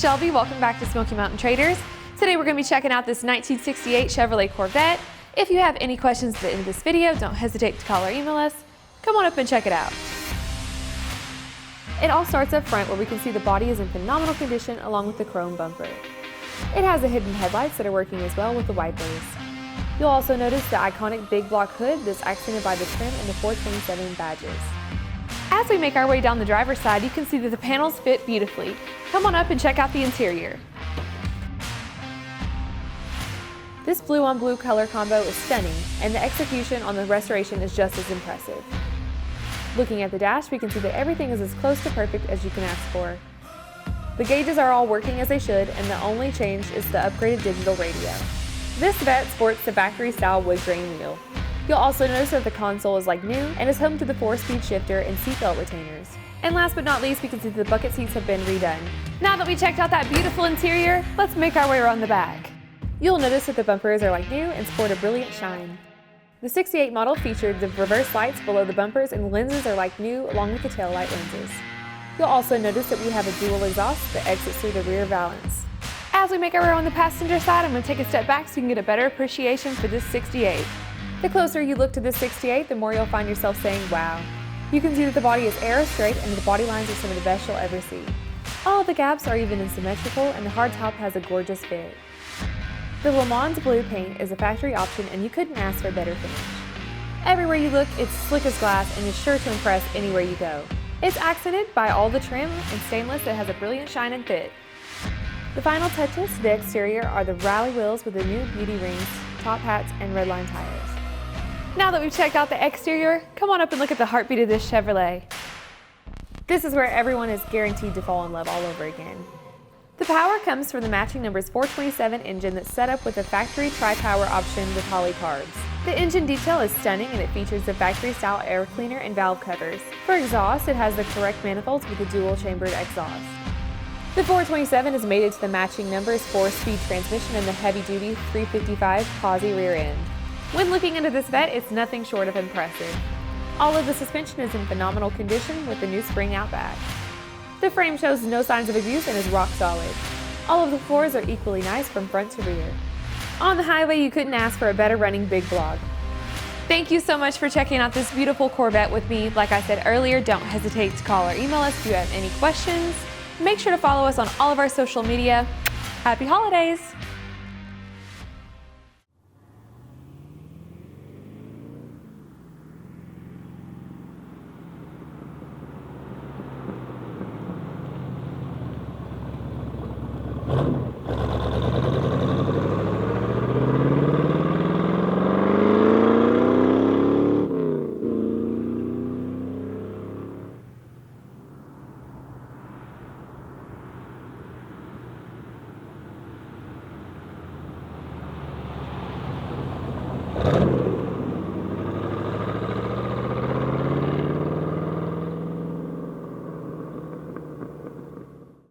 Shelby. Welcome back to Smoky Mountain Traders. Today we're going to be checking out this 1968 Chevrolet Corvette. If you have any questions at the end of this video, don't hesitate to call or email us. Come on up and check it out. It all starts up front where we can see the body is in phenomenal condition along with the chrome bumper. It has the hidden headlights that are working as well with the wipers. You'll also notice the iconic big block hood that's accented by the trim and the 427 badges. As we make our way down the driver's side, you can see that the panels fit beautifully. Come on up and check out the interior. This blue on blue color combo is stunning, and the execution on the restoration is just as impressive. Looking at the dash, we can see that everything is as close to perfect as you can ask for. The gauges are all working as they should, and the only change is the upgraded digital radio. This Vette sports the factory-style wood grain wheel. You'll also notice that the console is like new and is home to the 4-speed shifter and seatbelt retainers. And last but not least, we can see that the bucket seats have been redone. Now that we checked out that beautiful interior, let's make our way around the back. You'll notice that the bumpers are like new and sport a brilliant shine. The 68 model featured the reverse lights below the bumpers, and the lenses are like new along with the taillight lenses. You'll also notice that we have a dual exhaust that exits through the rear valance. As we make our way on the passenger side, I'm going to take a step back so you can get a better appreciation for this 68. The closer you look to this 68, the more you'll find yourself saying, wow. You can see that the body is aero straight and the body lines are some of the best you'll ever see. All of the gaps are even and symmetrical, and the hardtop has a gorgeous fit. The Le Mans blue paint is a factory option, and you couldn't ask for a better finish. Everywhere you look, it's slick as glass and is sure to impress anywhere you go. It's accented by all the trim and stainless that has a brilliant shine and fit. The final touches to the exterior are the rally wheels with the new beauty rings, top hats, and redline tires. Now that we've checked out the exterior, come on up and look at the heartbeat of this Chevrolet. This is where everyone is guaranteed to fall in love all over again. The power comes from the matching numbers 427 engine that's set up with a factory tri-power option with Holley carbs. The engine detail is stunning, and it features the factory-style air cleaner and valve covers. For exhaust, it has the correct manifolds with a dual-chambered exhaust. The 427 is mated to the matching numbers 4-speed transmission and the heavy-duty 355 posi rear end. When looking into this Vette, it's nothing short of impressive. All of the suspension is in phenomenal condition with the new spring-out back. The frame shows no signs of abuse and is rock solid. All of the floors are equally nice from front to rear. On the highway, you couldn't ask for a better running big block. Thank you so much for checking out this beautiful Corvette with me. Like I said earlier, don't hesitate to call or email us if you have any questions. Make sure to follow us on all of our social media. Happy holidays!